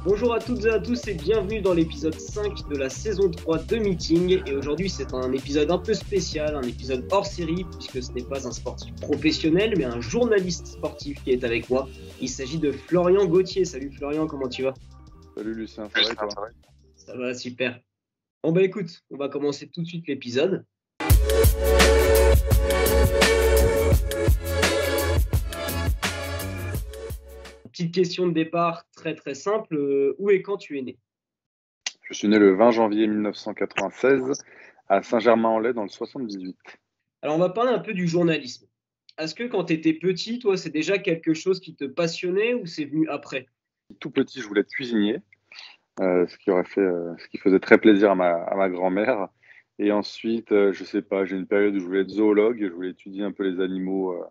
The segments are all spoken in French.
Bonjour à toutes et à tous et bienvenue dans l'épisode 5 de la saison 3 de Meeting. Et aujourd'hui, c'est un épisode un peu spécial, un épisode hors série, puisque ce n'est pas un sportif professionnel, mais un journaliste sportif qui est avec moi. Il s'agit de Florian Gauthier. Salut Florian, comment tu vas? Salut Lucien, ça va et toi? Ça va, super. Bon bah écoute, on va commencer tout de suite l'épisode. Petite question de départ très très simple, où et quand tu es né? Je suis né le 20 janvier 1996 à Saint-Germain-en-Laye dans le 78. Alors on va parler un peu du journalisme. Est-ce que quand tu étais petit, toi, c'est déjà quelque chose qui te passionnait ou c'est venu après? Tout petit, je voulais être cuisinier, ce qui faisait très plaisir à ma grand-mère. Et ensuite, je sais pas, j'ai une période où je voulais être zoologue, je voulais étudier un peu les animaux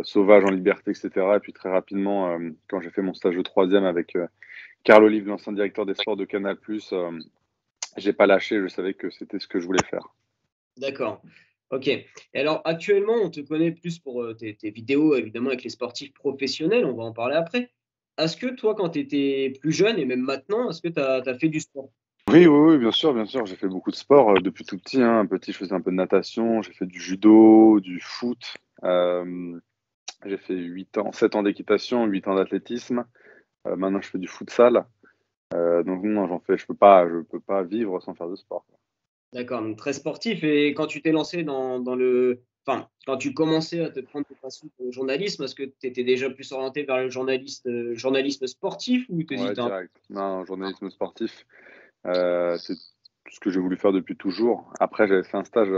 sauvages en liberté, etc. Et puis très rapidement, quand j'ai fait mon stage de troisième avec Carl Olive, l'ancien directeur des sports de Canal+, j'ai pas lâché, je savais que c'était ce que je voulais faire. D'accord. Ok. Et alors, actuellement, on te connaît plus pour tes vidéos, évidemment, avec les sportifs professionnels. On va en parler après. Est-ce que toi, quand tu étais plus jeune et même maintenant, est-ce que tu as fait du sport? Oui, oui, oui, bien sûr, bien sûr. J'ai fait beaucoup de sport depuis tout petit, hein. Petit, je faisais un peu de natation, j'ai fait du judo, du foot. Euh, j'ai fait 8 ans, 7 ans d'équitation, 8 ans d'athlétisme. Maintenant, je fais du futsal. Donc non, je peux pas vivre sans faire de sport. D'accord. Donc, très sportif. Et quand tu t'es lancé dans le. Enfin, quand tu commençais à te prendre des passions pour le journalisme, est-ce que tu étais déjà plus orienté vers le journalisme sportif ou tu Ouais, hésitais un peu? direct. Non, journalisme sportif, c'est tout ce que j'ai voulu faire depuis toujours. Après, j'avais fait un stage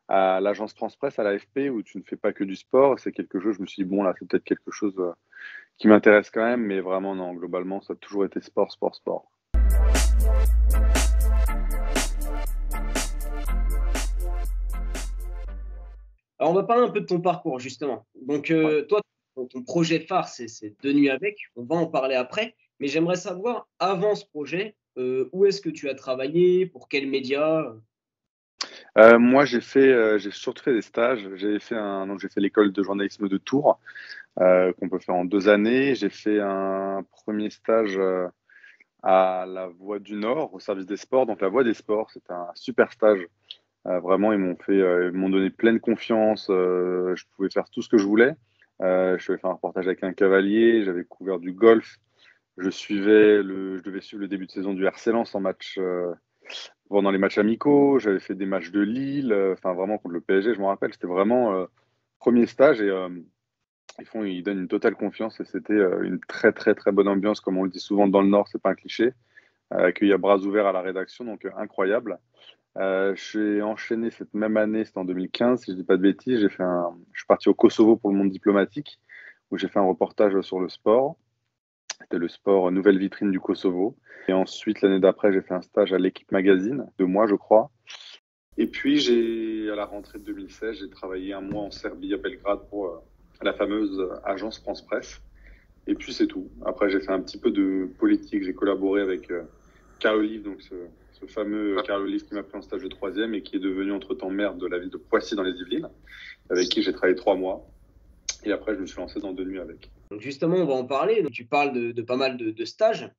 à l'agence France Presse, à l'AFP, où tu ne fais pas que du sport. C'est quelque chose, je me suis dit, bon, là, c'est peut-être quelque chose qui m'intéresse quand même, mais vraiment, non, globalement, ça a toujours été sport, sport, sport. Alors, on va parler un peu de ton parcours, justement. Donc, Ouais. toi, ton projet phare, c'est Deux nuits avec. On va en parler après. Mais j'aimerais savoir, avant ce projet, où est-ce que tu as travaillé, pour quels médias? Moi, j'ai surtout fait des stages. Donc j'ai fait l'école de journalisme de Tours, qu'on peut faire en 2 années. J'ai fait un premier stage à La Voix du Nord, au service des sports. Donc La Voix des sports, c'était un super stage. Vraiment, ils m'ont donné pleine confiance. Je pouvais faire tout ce que je voulais. Je devais faire un reportage avec un cavalier. J'avais couvert du golf. Je devais suivre le début de saison du RC Lens en match. Pendant les matchs amicaux, j'avais fait des matchs de Lille, enfin vraiment contre le PSG, je me rappelle, c'était vraiment premier stage et ils donnent une totale confiance et c'était une très très très bonne ambiance, comme on le dit souvent dans le Nord, c'est pas un cliché, accueilli à bras ouverts à la rédaction, donc incroyable. J'ai enchaîné cette même année, c'était en 2015, si je dis pas de bêtises, je suis parti au Kosovo pour le monde diplomatique, où j'ai fait un reportage sur le sport. C'était le sport nouvelle vitrine du Kosovo. Et ensuite, l'année d'après, j'ai fait un stage à l'Équipe Magazine, 2 mois, je crois. Et puis, à la rentrée de 2016, j'ai travaillé un mois en Serbie, à Belgrade, pour la fameuse agence France Presse. Et puis, c'est tout. Après, j'ai fait un petit peu de politique. J'ai collaboré avec Carl Olive, donc ce fameux Carl Olive qui m'a pris en stage de troisième et qui est devenu entre-temps maire de la ville de Poissy dans les Yvelines, avec qui j'ai travaillé 3 mois. Et après, je me suis lancé dans 2 nuits avec. Donc, justement, on va en parler. Donc, tu parles de pas mal de stages.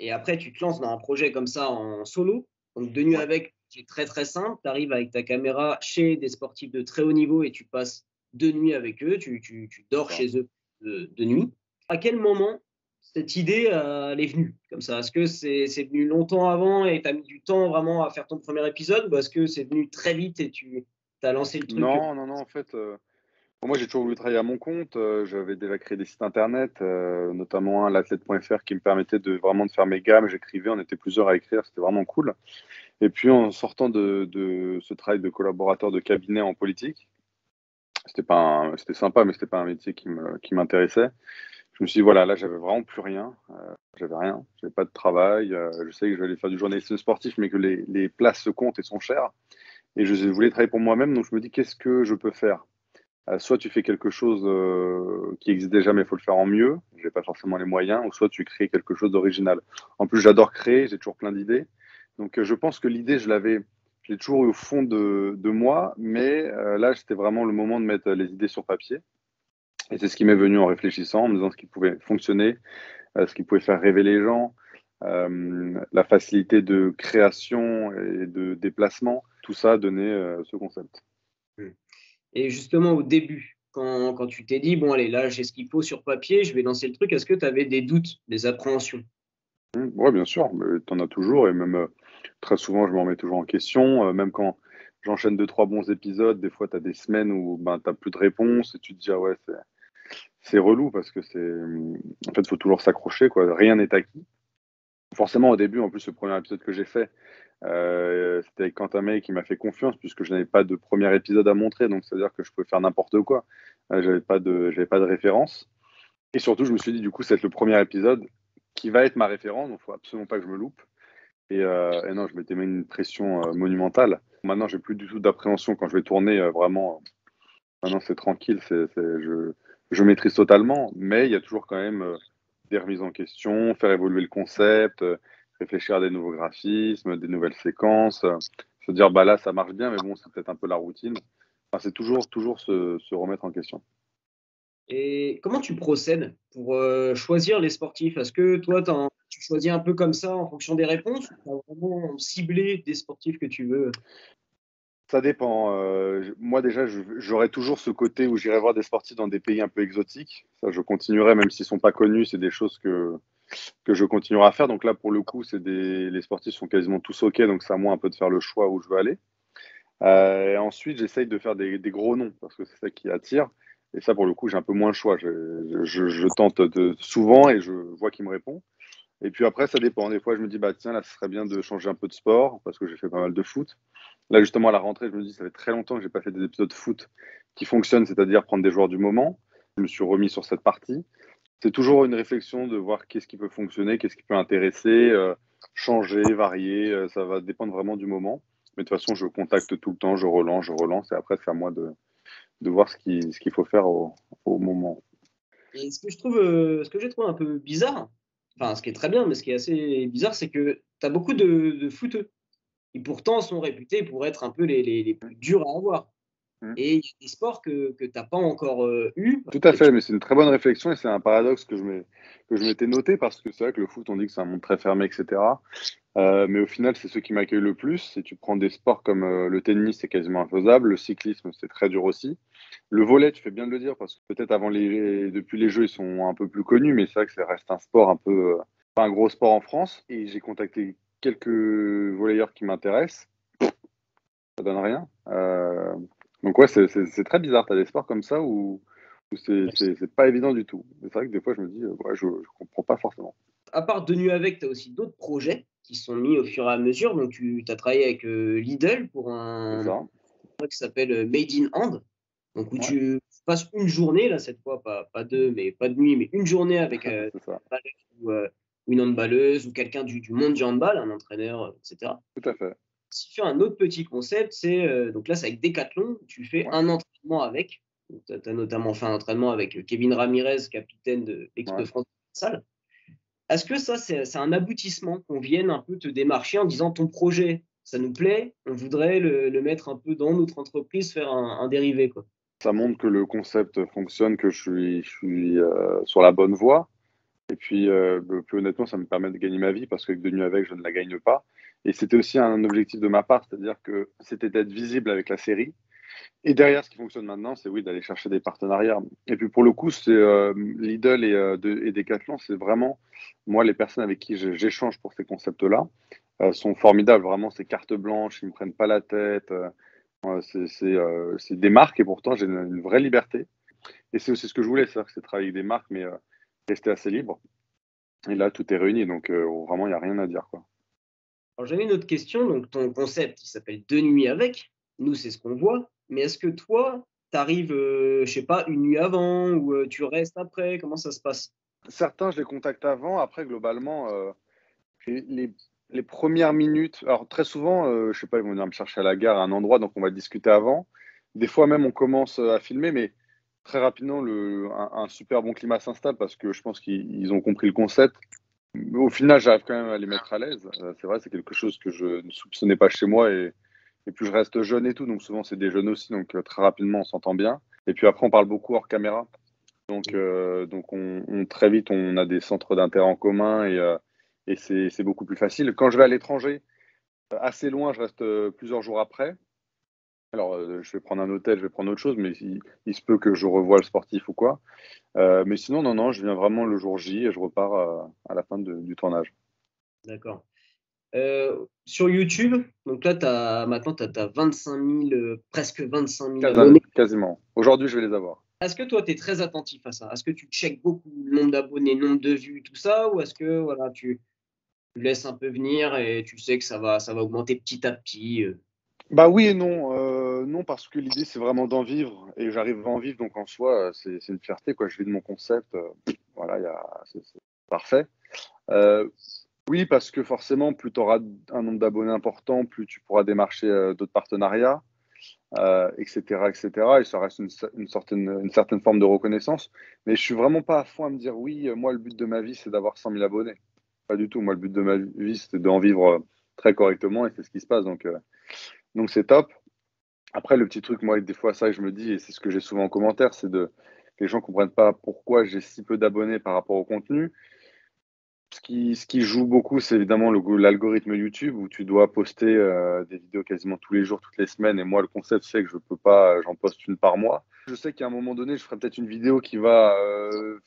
Et après, tu te lances dans un projet comme ça en solo. Donc, Deux nuits Ouais, avec, c'est très, très simple. Tu arrives avec ta caméra chez des sportifs de très haut niveau et tu passes 2 nuits avec eux. Tu c'est dors ça. chez eux de nuit. À quel moment cette idée, elle est venue comme ça? Est-ce que c'est venu longtemps avant et tu as mis du temps vraiment à faire ton premier épisode ou est-ce que c'est venu très vite et tu as lancé le truc? Non, non, non, en fait, moi, j'ai toujours voulu travailler à mon compte. J'avais déjà créé des sites internet, notamment un, l'athlète.fr, qui me permettait de vraiment de faire mes gammes. J'écrivais, on était plusieurs à écrire, c'était vraiment cool. Et puis, en sortant de ce travail de collaborateur de cabinet en politique, c'était sympa, mais c'était pas un métier qui m'intéressait. Je me suis dit, voilà, là, j'avais vraiment plus rien. J'avais rien, j'avais pas de travail. Je sais que je vais aller faire du journalisme sportif, mais que les places se comptent et sont chères. Et je voulais travailler pour moi-même, donc je me dis, qu'est-ce que je peux faire? Soit tu fais quelque chose qui existe déjà, mais il faut le faire en mieux. J'ai pas forcément les moyens. Ou soit tu crées quelque chose d'original. En plus, j'adore créer. J'ai toujours plein d'idées. Donc, je pense que l'idée, je l'ai toujours eu au fond de moi. Mais là, c'était vraiment le moment de mettre les idées sur papier. Et c'est ce qui m'est venu en réfléchissant, en me disant ce qui pouvait fonctionner, ce qui pouvait faire rêver les gens. la facilité de création et de déplacement, tout ça a donné ce concept. Et justement, au début, quand tu t'es dit, bon, allez, là, j'ai ce qu'il faut sur papier, je vais lancer le truc, est-ce que tu avais des doutes, des appréhensions? Oui, bien sûr, tu en as toujours, et même très souvent, je me remets toujours en question, même quand j'enchaîne deux, trois bons épisodes, des fois, tu as des semaines où ben, tu n'as plus de réponse, et tu te dis, ah ouais, c'est relou, parce que en fait, il faut toujours s'accrocher, quoi. Rien n'est acquis. Forcément, au début, en plus, le premier épisode que j'ai fait, c'était avec Quentin May qui m'a fait confiance, puisque je n'avais pas de premier épisode à montrer, donc c'est-à-dire que je pouvais faire n'importe quoi. J'avais pas de référence. Et surtout, je me suis dit, du coup, c'est le premier épisode qui va être ma référence, donc il faut absolument pas que je me loupe. Et non, je m'étais mis une pression monumentale. Maintenant, j'ai plus du tout d'appréhension quand je vais tourner. Vraiment, maintenant, c'est tranquille. Je maîtrise totalement, mais il y a toujours quand même des remises en question, faire évoluer le concept, réfléchir à des nouveaux graphismes, des nouvelles séquences. Se dire, bah là, ça marche bien, mais bon, c'est peut-être un peu la routine. Enfin, c'est toujours se remettre en question. Et comment tu procèdes pour choisir les sportifs? Est-ce que toi, tu choisis un peu comme ça en fonction des réponses ou tu as vraiment ciblé des sportifs que tu veux? Ça dépend. Moi, déjà, j'aurai toujours ce côté où j'irai voir des sportifs dans des pays un peu exotiques. Ça, je continuerai, même s'ils sont pas connus, c'est des choses que je continuerai à faire. Donc là, pour le coup, les sportifs sont quasiment tous OK, donc c'est à moi un peu de faire le choix où je veux aller. Et ensuite, j'essaye de faire des gros noms, parce que c'est ça qui attire. Et ça, pour le coup, j'ai un peu moins le choix. Je tente souvent et je vois qui me répond. Et puis après, ça dépend. Des fois, je me dis, bah tiens, là, ce serait bien de changer un peu de sport, parce que j'ai fait pas mal de foot. Là, justement, à la rentrée, je me dis, ça fait très longtemps que j'ai pas fait des épisodes foot qui fonctionnent, c'est-à-dire prendre des joueurs du moment. Je me suis remis sur cette partie. C'est toujours une réflexion de voir qu'est-ce qui peut fonctionner, qu'est-ce qui peut intéresser, changer, varier. Ça va dépendre vraiment du moment. Mais de toute façon, je contacte tout le temps, je relance, et après, c'est à moi de voir ce qu'il faut faire au moment. Et ce que j'ai trouvé un peu bizarre, enfin, ce qui est très bien, mais ce qui est assez bizarre, c'est que tu as beaucoup de footeux qui pourtant sont réputés pour être un peu les plus durs à avoir. Mm. Et il y a des sports que tu as pas encore eu. Tout à fait, mais c'est une très bonne réflexion et c'est un paradoxe que je m'étais noté parce que c'est vrai que le foot, on dit que c'est un monde très fermé, etc. Mais au final, c'est ceux qui m'accueillent le plus. Si tu prends des sports comme le tennis, c'est quasiment infaisable. Le cyclisme, c'est très dur aussi. Le volley, tu fais bien de le dire parce que peut-être depuis les Jeux, ils sont un peu plus connus, mais c'est vrai que ça reste un sport un peu, pas un gros sport en France. Et j'ai contacté quelques volleyeurs qui m'intéressent. Ça donne rien. Donc ouais, c'est très bizarre. Tu as des sports comme ça où c'est pas évident du tout. C'est vrai que des fois, je me dis, ouais, je comprends pas forcément. À part De Nu avec, tu as aussi d'autres projets qui sont mis au fur et à mesure. Donc, tu as travaillé avec Lidl pour C'est un ça. projet qui s'appelle Made in Hand. Donc, où Ouais, tu passes une journée, là, cette fois, pas deux, mais pas de nuit, mais une journée avec c'est ça. ou une handballeuse ou quelqu'un du monde du handball, un entraîneur, etc. Tout à fait. Si tu fais un autre petit concept, c'est donc là, c'est avec Decathlon, tu fais Ouais, un entraînement avec. Tu as notamment fait un entraînement avec Kevin Ramirez, capitaine de l'équipe de ouais. France de salle. Est-ce que ça, c'est un aboutissement qu'on vienne un peu te démarcher en disant ton projet, ça nous plaît, on voudrait le mettre un peu dans notre entreprise, faire un dérivé, quoi. Ça montre que le concept fonctionne, que je suis sur la bonne voie. Et puis, plus honnêtement, ça me permet de gagner ma vie parce que de nuit avec, je ne la gagne pas. Et c'était aussi un objectif de ma part, c'est-à-dire que c'était d'être visible avec la série. Et derrière, ce qui fonctionne maintenant, c'est oui, d'aller chercher des partenariats. Et puis pour le coup, c'est Lidl et Decathlon, c'est vraiment moi les personnes avec qui j'échange pour ces concepts-là sont formidables. Vraiment, c'est carte blanche, ils me prennent pas la tête. C'est des marques et pourtant j'ai une vraie liberté. Et c'est aussi ce que je voulais, c'est-à-dire que c'est travailler avec des marques, mais rester assez libre. Et là, tout est réuni, donc vraiment, il n'y a rien à dire, quoi. Alors j'avais une autre question, donc ton concept, il s'appelle Deux nuits avec. Nous, c'est ce qu'on voit. Mais est-ce que toi, tu arrives, je sais pas, une nuit avant ou tu restes après? Comment ça se passe? Certains, je les contacte avant. Après, globalement, les premières minutes, alors très souvent, je sais pas, ils vont venir me chercher à la gare, à un endroit, donc on va discuter avant. Des fois même, on commence à filmer, mais très rapidement, un super bon climat s'installe parce que je pense qu'ils ont compris le concept. Au final, j'arrive quand même à les mettre à l'aise. C'est vrai, c'est quelque chose que je ne soupçonnais pas chez moi et puis je reste jeune et tout, donc souvent c'est des jeunes aussi, donc très rapidement on s'entend bien. Et puis après, on parle beaucoup hors caméra. Donc très vite, on a des centres d'intérêt en commun et c'est beaucoup plus facile. Quand je vais à l'étranger, assez loin, je reste plusieurs jours après. Alors, je vais prendre un hôtel, je vais prendre autre chose, mais il se peut que je revoie le sportif ou quoi. Mais sinon, non, non, je viens vraiment le jour J et je repars à la fin du tournage. D'accord. Sur YouTube, donc là, maintenant, tu as 25 000, presque 25 000 abonnés. Quasiment. Aujourd'hui, je vais les avoir. Est-ce que toi, tu es très attentif à ça? Est-ce que tu checkes beaucoup le nombre d'abonnés, nombre de vues, tout ça? Ou est-ce que voilà, tu laisses un peu venir et tu sais que ça va augmenter petit à petit? Bah oui et non. Non, parce que l'idée, c'est vraiment d'en vivre. Et j'arrive à en vivre, donc en soi, c'est une fierté, quoi. Je vis de mon concept. Voilà, c'est parfait. Euh, oui, parce que forcément, plus tu auras un nombre d'abonnés important, plus tu pourras démarcher d'autres partenariats, etc., etc. Et ça reste une certaine forme de reconnaissance. Mais je suis vraiment pas à fond à me dire, oui, moi, le but de ma vie, c'est d'avoir 100 000 abonnés. Pas du tout. Moi, le but de ma vie, c'est d'en vivre très correctement et c'est ce qui se passe. Donc c'est top. Après, le petit truc, moi, des fois, ça, je me dis, et c'est ce que j'ai souvent en commentaire, c'est que les gens comprennent pas pourquoi j'ai si peu d'abonnés par rapport au contenu. Ce qui joue beaucoup, c'est évidemment l'algorithme YouTube où tu dois poster des vidéos quasiment tous les jours, toutes les semaines. Et moi, le concept, c'est que je peux pas, j'en poste une par mois. Je sais qu'à un moment donné, je ferai peut-être une vidéo qui va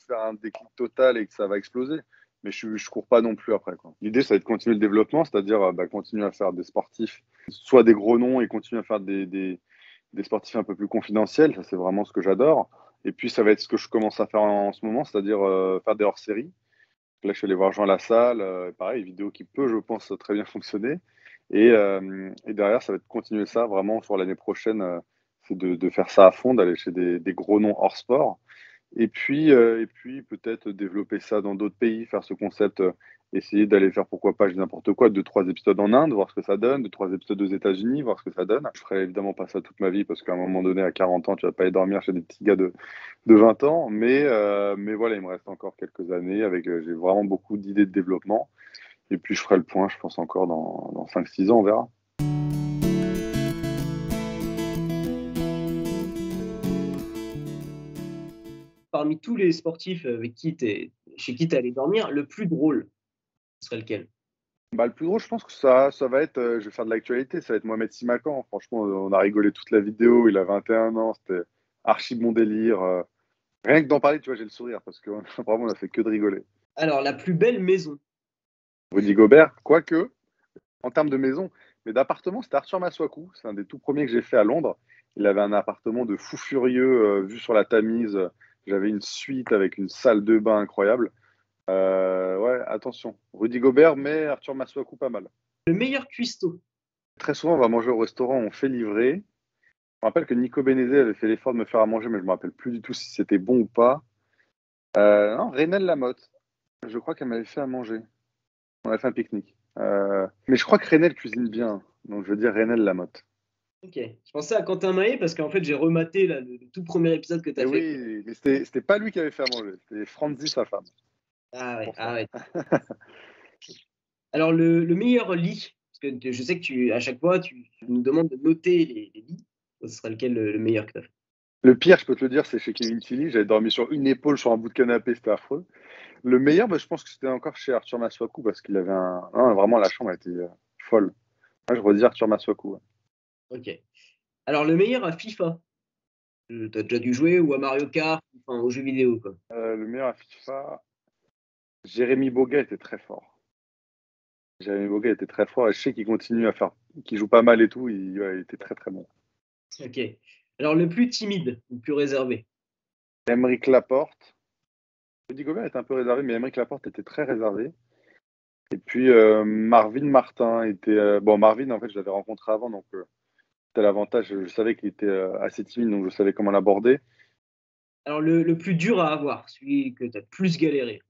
faire un déclic total et que ça va exploser. Mais je cours pas non plus après, quoi. L'idée, ça va être de continuer le développement, c'est-à-dire continuer à faire des sportifs, soit des gros noms et continuer à faire des sportifs un peu plus confidentiels. Ça, c'est vraiment ce que j'adore. Et puis, ça va être ce que je commence à faire en ce moment, c'est-à-dire faire des hors-séries. Là, je suis allé voir Jean Lassalle, pareil, vidéo qui peut, je pense, très bien fonctionner. Et derrière, ça va être de continuer ça vraiment sur l'année prochaine, c'est de faire ça à fond, d'aller chez des gros noms hors sport. Et puis peut-être développer ça dans d'autres pays, faire ce concept, essayer d'aller faire pourquoi pas, je dis n'importe quoi, 2, 3 épisodes en Inde, voir ce que ça donne, 2, 3 épisodes aux États-Unis, voir ce que ça donne. Je ferai évidemment pas ça toute ma vie parce qu'à un moment donné, à 40 ans, tu vas pas aller dormir chez des petits gars de 20 ans. Mais voilà, il me reste encore quelques années avec, j'ai vraiment beaucoup d'idées de développement. Et puis je ferai le point, je pense, encore dans 5, 6 ans, on verra. Parmi tous les sportifs chez qui tu es allé dormir, le plus drôle, ce serait lequel? Bah, le plus drôle, je pense que ça va être, je vais faire de l'actualité, ça va être Mohamed Simakan. Franchement, on a rigolé toute la vidéo, il a 21 ans, c'était archi bon délire. Rien que d'en parler, tu vois, j'ai le sourire parce que vraiment, on a fait que de rigoler. Alors, la plus belle maison? Rudy Gobert, quoique, en termes de maison, mais d'appartement, c'était Arthur Maswaku. C'est un des tout premiers que j'ai fait à Londres. Il avait un appartement de fou furieux, vue sur la Tamise. J'avais une suite avec une salle de bain incroyable. Ouais, attention. Rudy Gobert, mais Arthur Maswaku, pas mal. Le meilleur cuistot? Très souvent, on va manger au restaurant, on fait livrer. Je me rappelle que Nico Benezet avait fait l'effort de me faire à manger, mais je me rappelle plus du tout si c'était bon ou pas. Non, Reynel Lamotte. Je crois qu'elle m'avait fait à manger. On avait fait un pique-nique. Mais je crois que Reynel cuisine bien. Donc je veux dire Reynel Lamotte. Ok. Je pensais à Quentin Maé parce qu'en fait, j'ai rematé là, le tout premier épisode que tu Et as fait. oui, mais c'était pas lui qui avait fait à manger. C'était Franzi, sa femme. Ah ouais, Pour ça. ah ouais. Alors, le meilleur lit, parce que je sais que à chaque fois, tu nous demandes de noter les lits. Ce serait lequel le meilleur que tu as fait? Le pire, je peux te le dire, c'est chez Kevin Tilly. J'avais dormi sur une épaule, sur un bout de canapé, c'était affreux. Le meilleur, je pense que c'était encore chez Arthur Maswaku parce qu'il avait un. Non, vraiment, la chambre était folle. Moi, je redis Arthur Maswaku. Ouais. Ok. Alors, le meilleur à FIFA? Tu as déjà dû jouer ou à Mario Kart, enfin aux jeux vidéo, quoi. Le meilleur à FIFA, Jérémy Boga était très fort. Jérémy Boga était très fort et je sais qu'il continue à faire, qu'il joue pas mal et tout. Ouais, il était très très bon. Ok. Alors, le plus timide ou plus réservé? Aymeric Laporte. Rudy Gobert était un peu réservé, mais Aymeric Laporte était très réservé. Et puis Marvin Martin était. Bon, Marvin, en fait, je l'avais rencontré avant, donc c'était l'avantage. Je savais qu'il était assez timide, donc je savais comment l'aborder. Alors, le plus dur à avoir, celui que tu as plus galéré?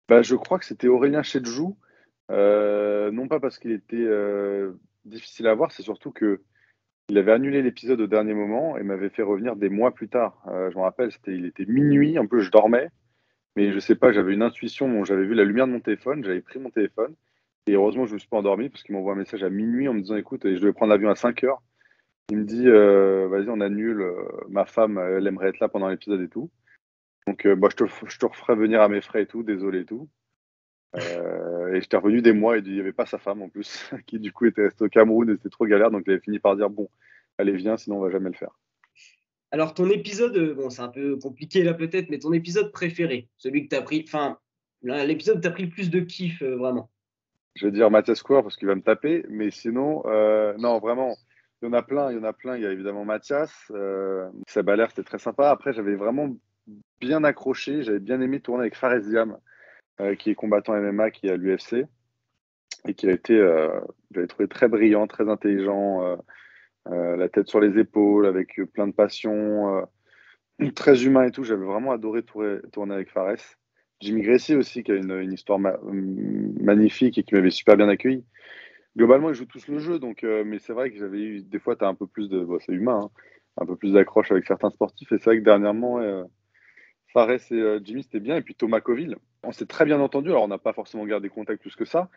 Je crois que c'était Aurélien Chedjou. Non pas parce qu'il était difficile à voir, c'est surtout que il avait annulé l'épisode au dernier moment et m'avait fait revenir des mois plus tard. Je me rappelle, il était minuit, un peu, je dormais, mais je sais pas, j'avais une intuition, j'avais vu la lumière de mon téléphone, j'avais pris mon téléphone et heureusement je me suis pas endormi parce qu'il m'envoie un message à minuit en me disant écoute, je devais prendre l'avion à 5 heures. Il me dit vas-y, on annule, ma femme, elle aimerait être là pendant l'épisode et tout. Donc je te referai venir à mes frais et tout, désolé et tout. Et j'étais revenu des mois et il n'y avait pas sa femme en plus, qui du coup était restée au Cameroun et c'était trop galère. Donc il avait fini par dire bon, allez, viens, sinon on va jamais le faire. Alors, ton épisode, bon, c'est un peu compliqué là peut-être, mais ton épisode préféré, celui que tu as pris, enfin, l'épisode où tu as pris le plus de kiff, vraiment. Je vais dire Mathias Cour parce qu'il va me taper, mais sinon, non, vraiment, il y en a plein, il y en a plein. Il y a évidemment Mathias, Seb Allaire, c'était très sympa. Après, j'avais vraiment bien accroché, j'avais bien aimé tourner avec Fares Diam, qui est combattant MMA, qui est à l'UFC, et qui a été, j'avais trouvé très brillant, très intelligent, la tête sur les épaules, avec plein de passion, très humain et tout. J'avais vraiment adoré tourner avec Fares. Jimmy Gracie aussi, qui a une histoire magnifique et qui m'avait super bien accueilli. Globalement, ils jouent tous le jeu, donc, mais c'est vrai que j'avais eu, des fois, tu as un peu plus de, bon, c'est humain, hein, un peu plus d'accroche avec certains sportifs, et c'est vrai que dernièrement, Fares et Jimmy, c'était bien, et puis Thomas Coville, on s'est très bien entendu, alors on n'a pas forcément gardé contact plus que ça,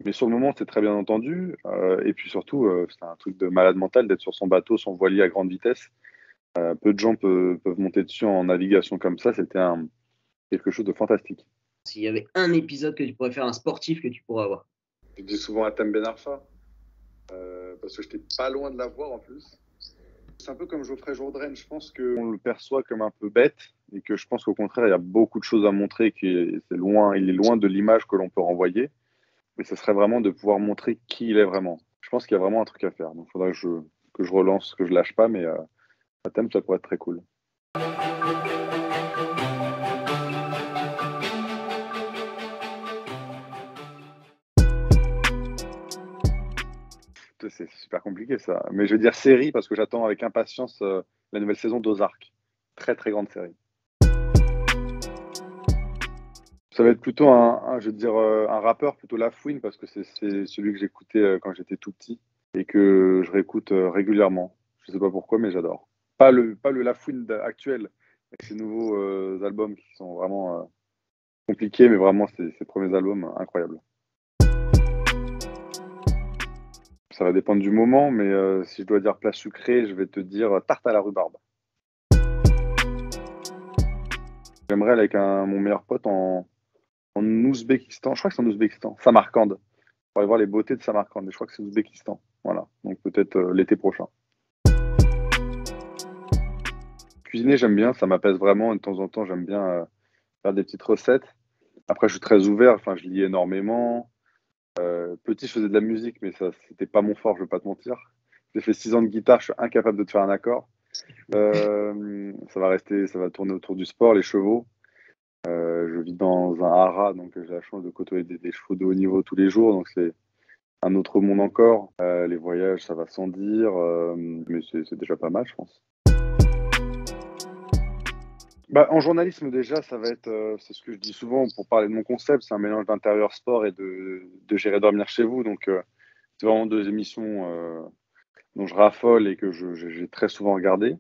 mais sur le moment, c'est très bien entendu, et puis surtout, c'est un truc de malade mental d'être sur son bateau, son voilier à grande vitesse. Peu de gens peuvent monter dessus en navigation comme ça, c'était quelque chose de fantastique. S'il y avait un épisode que tu pourrais faire, un sportif que tu pourrais avoir. Je dis souvent à Tem Ben Arfa, parce que j'étais pas loin de la voir en plus. C'est un peu comme Geoffrey Jourdain, je pense qu'on le perçoit comme un peu bête, et que je pense qu'au contraire, il y a beaucoup de choses à montrer, il est loin de l'image que l'on peut renvoyer, mais ce serait vraiment de pouvoir montrer qui il est vraiment. Je pense qu'il y a vraiment un truc à faire, donc il faudrait que je relance, que je lâche pas, mais à Tem, ça pourrait être très cool. C'est super compliqué ça. Mais je veux dire série parce que j'attends avec impatience la nouvelle saison d'Ozark. Très très grande série. Ça va être plutôt je veux dire, un rappeur, plutôt La Fouine, parce que c'est celui que j'écoutais quand j'étais tout petit et que je réécoute régulièrement. Je sais pas pourquoi, mais j'adore. Pas le La Fouine actuel, avec ses nouveaux albums qui sont vraiment compliqués, mais vraiment ses premiers albums incroyables. Ça va dépendre du moment, mais si je dois dire plat sucré, je vais te dire tarte à la rhubarbe. J'aimerais aller avec mon meilleur pote en Ouzbékistan. Je crois que c'est en Ouzbékistan. Samarcande. Pour aller voir les beautés de Samarcande. Et je crois que c'est Ouzbékistan. Voilà. Donc peut-être l'été prochain. Cuisiner, j'aime bien. Ça m'apaise vraiment. Et de temps en temps, j'aime bien faire des petites recettes. Après, je suis très ouvert. Enfin, je lis énormément. Petit, je faisais de la musique, mais ça, c'était pas mon fort, je vais pas te mentir. J'ai fait 6 ans de guitare, je suis incapable de te faire un accord. Ça va tourner autour du sport, les chevaux. Je vis dans un haras, donc j'ai la chance de côtoyer des chevaux de haut niveau tous les jours, donc c'est un autre monde encore. Les voyages, ça va sans dire, mais c'est déjà pas mal, je pense. En journalisme, déjà, ça va être, c'est ce que je dis souvent pour parler de mon concept, c'est un mélange d'intérieur sport et de gérer dormir chez vous. Donc, c'est vraiment 2 émissions dont je raffole et que j'ai très souvent regardé.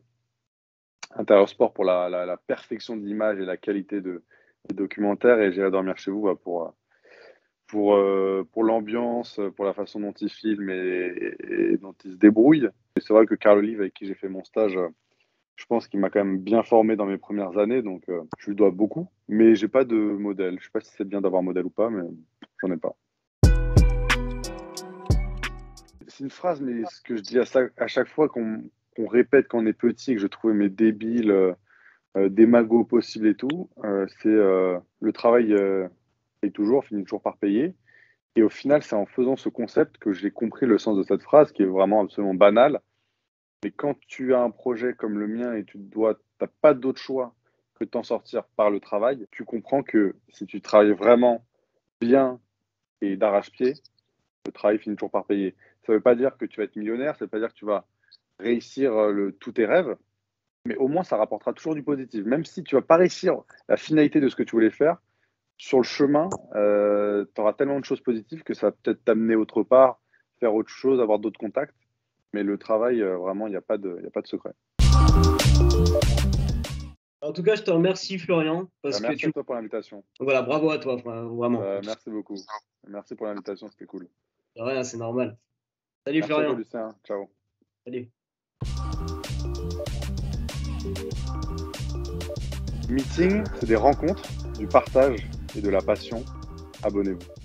Intérieur sport pour la perfection de l'image et la qualité des documentaires, et gérer dormir chez vous pour l'ambiance, pour la façon dont il filme et dont il se débrouille. Et c'est vrai que Carl Olive, avec qui j'ai fait mon stage, je pense qu'il m'a quand même bien formé dans mes premières années, donc je lui dois beaucoup. Mais j'ai pas de modèle. Je sais pas si c'est bien d'avoir un modèle ou pas, mais j'en ai pas. C'est une phrase, mais ce que je dis à chaque fois qu'on répète quand on est petit et que je trouvais mes débiles, démago possible et tout, c'est le travail finit toujours par payer. Et au final, c'est en faisant ce concept que j'ai compris le sens de cette phrase, qui est vraiment absolument banale. Mais quand tu as un projet comme le mien et t'as pas d'autre choix que de t'en sortir par le travail, tu comprends que si tu travailles vraiment bien et d'arrache-pied, le travail finit toujours par payer. Ça veut pas dire que tu vas être millionnaire, ça veut pas dire que tu vas réussir tous tes rêves, mais au moins ça rapportera toujours du positif. Même si tu vas pas réussir la finalité de ce que tu voulais faire, sur le chemin, tu auras tellement de choses positives que ça va peut-être t'amener autre part, faire autre chose, avoir d'autres contacts. Mais le travail, vraiment, il n'y a pas de secret. En tout cas, je te remercie, Florian. Merci à toi pour l'invitation. Voilà, bravo à toi, vraiment. Merci beaucoup. Merci pour l'invitation, c'était cool. De rien, c'est normal. Salut, Merci Florian. à toi, Lucien. Ciao. Salut. Meeting, c'est des rencontres, du partage et de la passion. abonnez-vous.